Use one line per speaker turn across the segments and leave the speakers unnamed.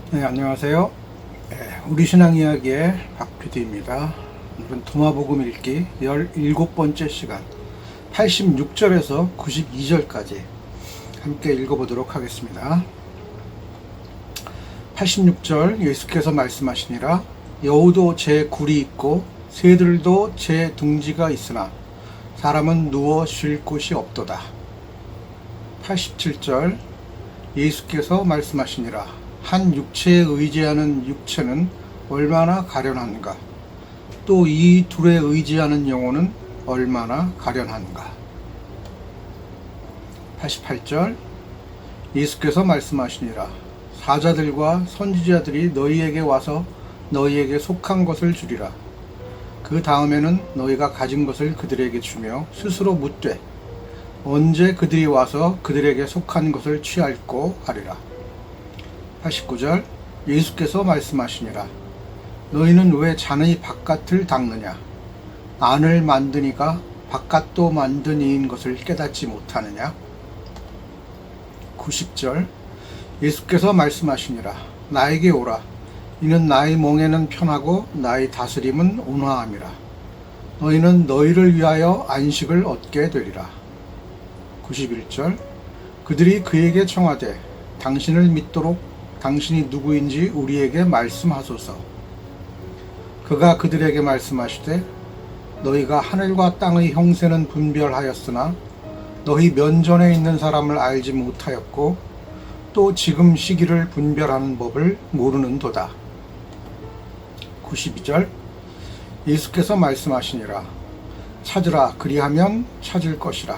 네, 안녕하세요. 우리 신앙 이야기의 박 PD입니다. 오늘은 도마복음 읽기 17번째 시간 86절에서 92절까지 함께 읽어보도록 하겠습니다. 86절 예수께서 말씀하시니라. 여우도 제 굴이 있고 새들도 제 둥지가 있으나 사람은 누워 쉴 곳이 없도다. 87절 예수께서 말씀하시니라. 한 육체에 의지하는 육체는 얼마나 가련한가. 또 이 둘에 의지하는 영혼은 얼마나 가련한가. 88절 예수께서 말씀하시니라. 사자들과 선지자들이 너희에게 와서 너희에게 속한 것을 주리라. 그 다음에는 너희가 가진 것을 그들에게 주며 스스로 묻되 언제 그들이 와서 그들에게 속한 것을 취할꼬 하리라. 89절 예수께서 말씀하시니라. 너희는 왜 자네 바깥을 닦느냐. 안을 만드니가 바깥도 만든 이인 것을 깨닫지 못하느냐. 90절 예수께서 말씀하시니라. 나에게 오라. 이는 나의 멍에는 편하고 나의 다스림은 온화함이라. 너희는 너희를 위하여 안식을 얻게 되리라. 91절 그들이 그에게 청하되 당신을 믿도록 당신이 누구인지 우리에게 말씀하소서. 그가 그들에게 말씀하시되 너희가 하늘과 땅의 형세는 분별하였으나 너희 면전에 있는 사람을 알지 못하였고 또 지금 시기를 분별하는 법을 모르는도다. 92절 예수께서 말씀하시니라. 찾으라 그리하면 찾을 것이라.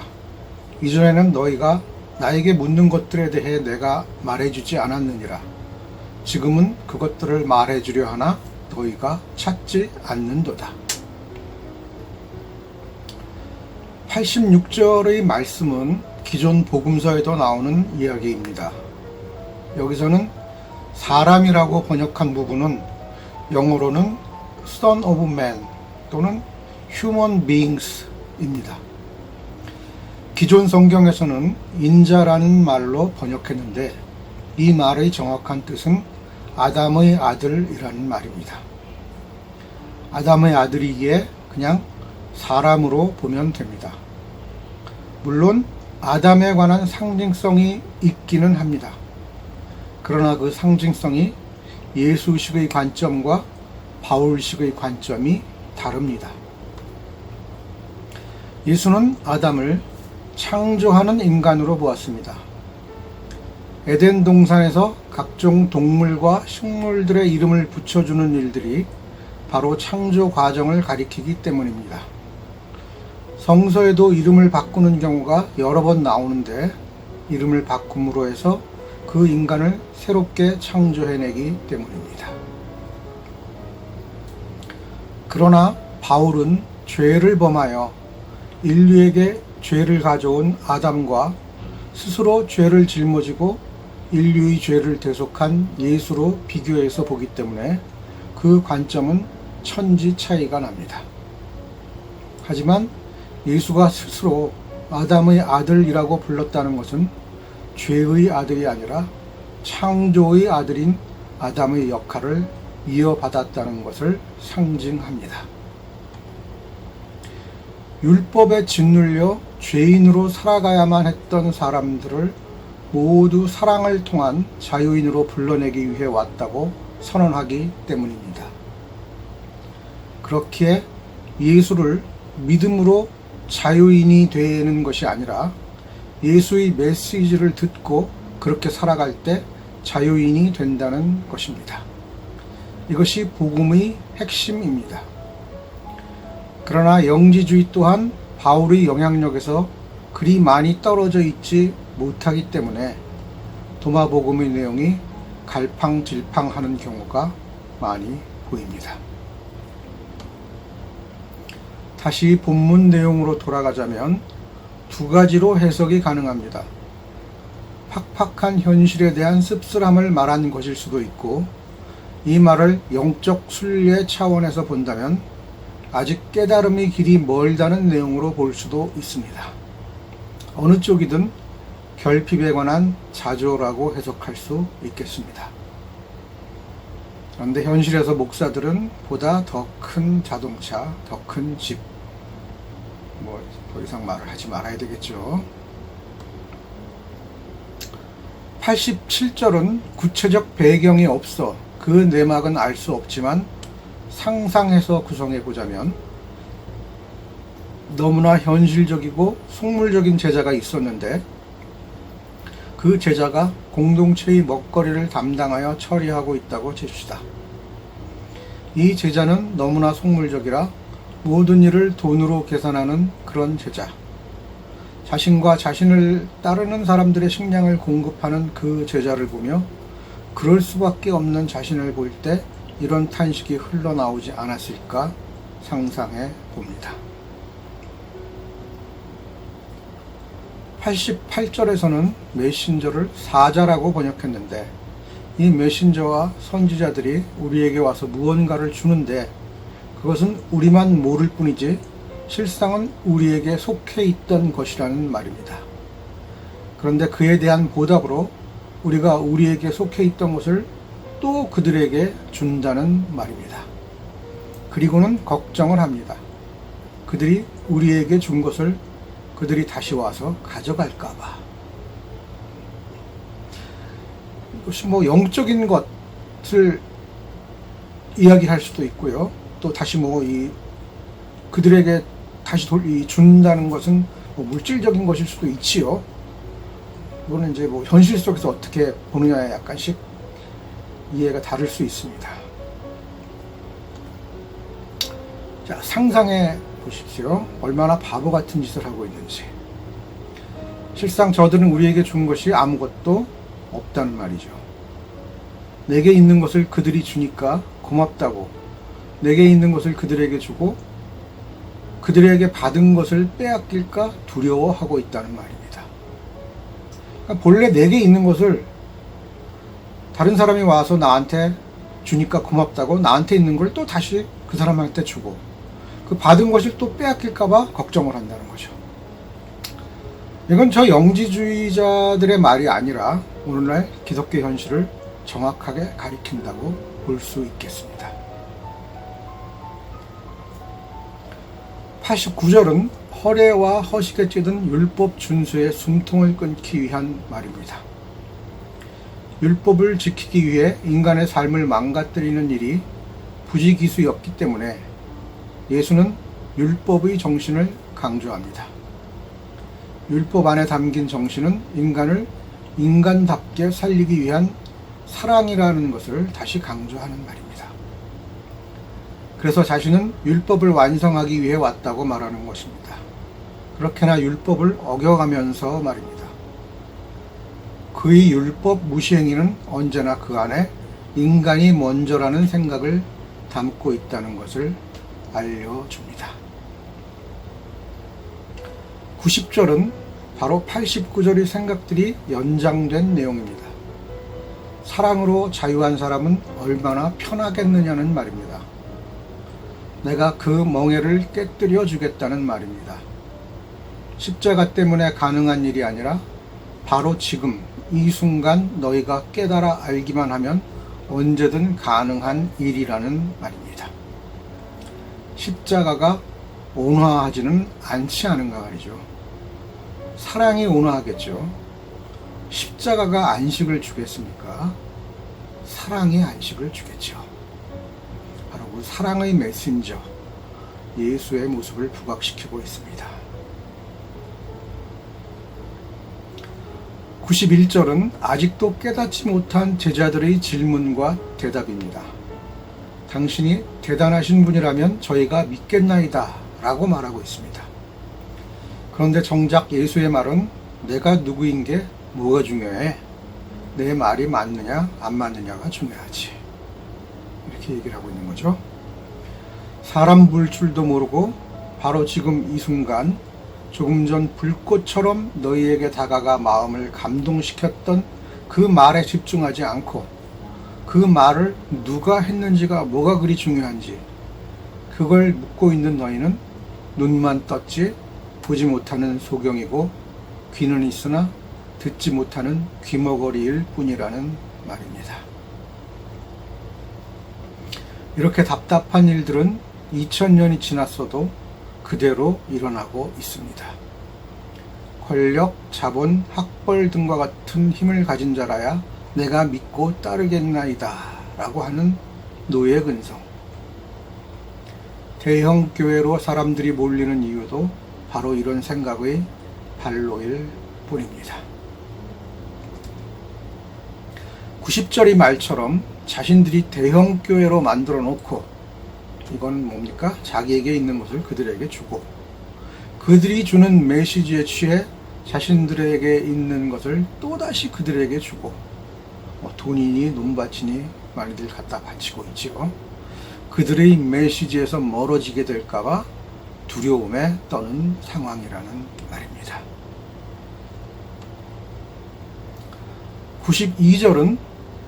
이전에는 너희가 나에게 묻는 것들에 대해 내가 말해주지 않았느니라. 지금은 그것들을 말해주려 하나 너희가 찾지 않는도다. 86절의 말씀은 기존 복음서에도 나오는 이야기입니다. 여기서는 사람이라고 번역한 부분은 영어로는 Son of Man 또는 Human Beings입니다. 기존 성경에서는 인자라는 말로 번역했는데 이 말의 정확한 뜻은 아담의 아들이라는 말입니다. 아담의 아들이기에 그냥 사람으로 보면 됩니다. 물론 아담에 관한 상징성이 있기는 합니다. 그러나 그 상징성이 예수식의 관점과 바울식의 관점이 다릅니다. 예수는 아담을 창조하는 인간으로 보았습니다. 에덴 동산에서 각종 동물과 식물들의 이름을 붙여주는 일들이 바로 창조 과정을 가리키기 때문입니다. 성서에도 이름을 바꾸는 경우가 여러 번 나오는데 이름을 바꿈으로 해서 그 인간을 새롭게 창조해내기 때문입니다. 그러나 바울은 죄를 범하여 인류에게 죄를 가져온 아담과 스스로 죄를 짊어지고 인류의 죄를 대속한 예수로 비교해서 보기 때문에 그 관점은 천지 차이가 납니다. 하지만 예수가 스스로 아담의 아들이라고 불렀다는 것은 죄의 아들이 아니라 창조의 아들인 아담의 역할을 이어받았다는 것을 상징합니다. 율법에 짓눌려 죄인으로 살아가야만 했던 사람들을 모두 사랑을 통한 자유인으로 불러내기 위해 왔다고 선언하기 때문입니다. 그렇기에 예수를 믿음으로 자유인이 되는 것이 아니라 예수의 메시지를 듣고 그렇게 살아갈 때 자유인이 된다는 것입니다. 이것이 복음의 핵심입니다. 그러나 영지주의 또한 바울의 영향력에서 그리 많이 떨어져 있지 못하기 때문에 도마복음의 내용이 갈팡질팡하는 경우가 많이 보입니다. 다시 본문 내용으로 돌아가자면 두 가지로 해석이 가능합니다. 팍팍한 현실에 대한 씁쓸함을 말한 것일 수도 있고 이 말을 영적 순례 차원에서 본다면 아직 깨달음의 길이 멀다는 내용으로 볼 수도 있습니다. 어느 쪽이든 결핍에 관한 자조라고 해석할 수 있겠습니다. 그런데 현실에서 목사들은 보다 더 큰 자동차, 더 큰 집, 뭐 더 이상 말을 하지 말아야 되겠죠. 87절은 구체적 배경이 없어 그 내막은 알 수 없지만 상상해서 구성해 보자면, 너무나 현실적이고 속물적인 제자가 있었는데 그 제자가 공동체의 먹거리를 담당하여 처리하고 있다고 칩시다. 이 제자는 너무나 속물적이라 모든 일을 돈으로 계산하는 그런 제자, 자신과 자신을 따르는 사람들의 식량을 공급하는 그 제자를 보며 그럴 수밖에 없는 자신을 볼 때 이런 탄식이 흘러나오지 않았을까 상상해 봅니다. 88절에서는 메신저를 사자라고 번역했는데, 이 메신저와 선지자들이 우리에게 와서 무언가를 주는데 그것은 우리만 모를 뿐이지 실상은 우리에게 속해 있던 것이라는 말입니다. 그런데 그에 대한 보답으로 우리가 우리에게 속해 있던 것을 또 그들에게 준다는 말입니다. 그리고는 걱정을 합니다. 그들이 우리에게 준 것을 그들이 다시 와서 가져갈까봐. 이것이 뭐 영적인 것을 이야기할 수도 있고요. 또 다시 그들에게 다시 준다는 것은 뭐 물질적인 것일 수도 있지요. 이거는 이제 뭐 현실 속에서 어떻게 보느냐에 약간씩 이해가 다를 수 있습니다. 자, 상상해 보십시오. 얼마나 바보 같은 짓을 하고 있는지. 실상 저들은 우리에게 준 것이 아무것도 없다는 말이죠. 내게 있는 것을 그들이 주니까 고맙다고, 내게 있는 것을 그들에게 주고 그들에게 받은 것을 빼앗길까 두려워하고 있다는 말입니다. 그러니까 본래 내게 있는 것을 다른 사람이 와서 나한테 주니까 고맙다고 나한테 있는 걸 또 다시 그 사람한테 주고, 그 받은 것을 또 빼앗길까봐 걱정을 한다는 거죠. 이건 저 영지주의자들의 말이 아니라 오늘날 기독교 현실을 정확하게 가리킨다고 볼 수 있겠습니다. 89절은 허례와 허식에 찌든 율법 준수의 숨통을 끊기 위한 말입니다. 율법을 지키기 위해 인간의 삶을 망가뜨리는 일이 부지기수였기 때문에 예수는 율법의 정신을 강조합니다. 율법 안에 담긴 정신은 인간을 인간답게 살리기 위한 사랑이라는 것을 다시 강조하는 말입니다. 그래서 자신은 율법을 완성하기 위해 왔다고 말하는 것입니다. 그렇게나 율법을 어겨가면서 말입니다. 그의 율법 무시행위는 언제나 그 안에 인간이 먼저라는 생각을 담고 있다는 것을 알려줍니다. 90절은 바로 89절의 생각들이 연장된 내용입니다. 사랑으로 자유한 사람은 얼마나 편하겠느냐는 말입니다. 내가 그 멍에를 깨뜨려 주겠다는 말입니다. 십자가 때문에 가능한 일이 아니라 바로 지금 이 순간 너희가 깨달아 알기만 하면 언제든 가능한 일이라는 말입니다. 십자가가 온화하지는 않지 않은가 말이죠. 사랑이 온화하겠죠. 십자가가 안식을 주겠습니까? 사랑이 안식을 주겠죠. 바로 그 사랑의 메신저 예수의 모습을 부각시키고 있습니다. 91절은 아직도 깨닫지 못한 제자들의 질문과 대답입니다. 당신이 대단하신 분이라면 저희가 믿겠나이다 라고 말하고 있습니다. 그런데 정작 예수의 말은 내가 누구인 게 뭐가 중요해? 내 말이 맞느냐 안 맞느냐가 중요하지. 이렇게 얘기를 하고 있는 거죠. 사람 볼 줄도 모르고 바로 지금 이 순간 조금 전 불꽃처럼 너희에게 다가가 마음을 감동시켰던 그 말에 집중하지 않고 그 말을 누가 했는지가 뭐가 그리 중요한지 그걸 묻고 있는 너희는 눈만 떴지 보지 못하는 소경이고 귀는 있으나 듣지 못하는 귀머거리일 뿐이라는 말입니다. 이렇게 답답한 일들은 2000년이 지났어도 그대로 일어나고 있습니다. 권력, 자본, 학벌 등과 같은 힘을 가진 자라야 내가 믿고 따르겠나이다 라고 하는 노예 근성. 대형 교회로 사람들이 몰리는 이유도 바로 이런 생각의 발로일 뿐입니다. 90절의 말처럼 자신들이 대형 교회로 만들어 놓고, 이건 뭡니까? 자기에게 있는 것을 그들에게 주고, 그들이 주는 메시지에 취해 자신들에게 있는 것을 또다시 그들에게 주고, 돈이니 논밭이니 많이들 갖다 바치고 있지요. 그들의 메시지에서 멀어지게 될까봐 두려움에 떠는 상황이라는 말입니다. 92절은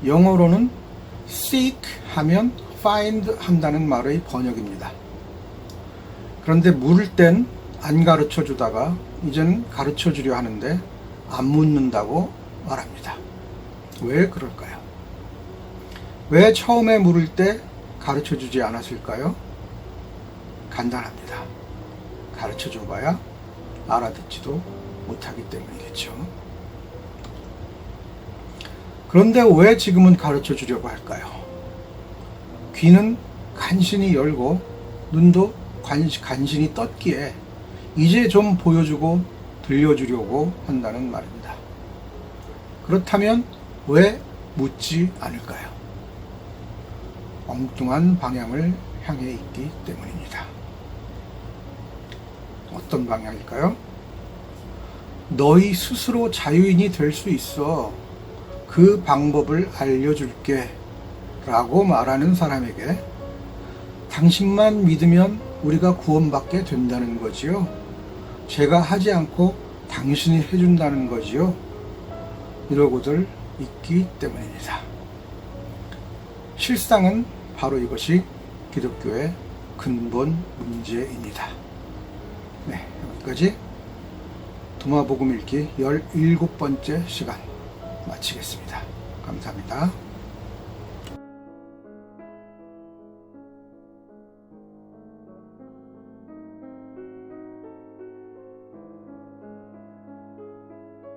영어로는 seek 하면 find 한다는 말의 번역입니다. 그런데 물을 땐 안 가르쳐 주다가 이제는 가르쳐 주려 하는데 안 묻는다고 말합니다. 왜 그럴까요? 왜 처음에 물을 때 가르쳐 주지 않았을까요? 간단합니다. 가르쳐 줘봐야 알아듣지도 못하기 때문이겠죠. 그런데 왜 지금은 가르쳐 주려고 할까요? 귀는 간신히 열고 눈도 간신히 떴기에 이제 좀 보여주고 들려주려고 한다는 말입니다. 그렇다면 왜 묻지 않을까요? 엉뚱한 방향을 향해 있기 때문입니다. 어떤 방향일까요? 너희 스스로 자유인이 될 수 있어. 그 방법을 알려줄게 라고 말하는 사람에게 당신만 믿으면 우리가 구원받게 된다는 거지요. 제가 하지 않고 당신이 해준다는 거지요. 이러고들 있기 때문입니다. 실상은 바로 이것이 기독교의 근본 문제입니다. 네, 여기까지 도마복음 읽기 17번째 시간 마치겠습니다. 감사합니다.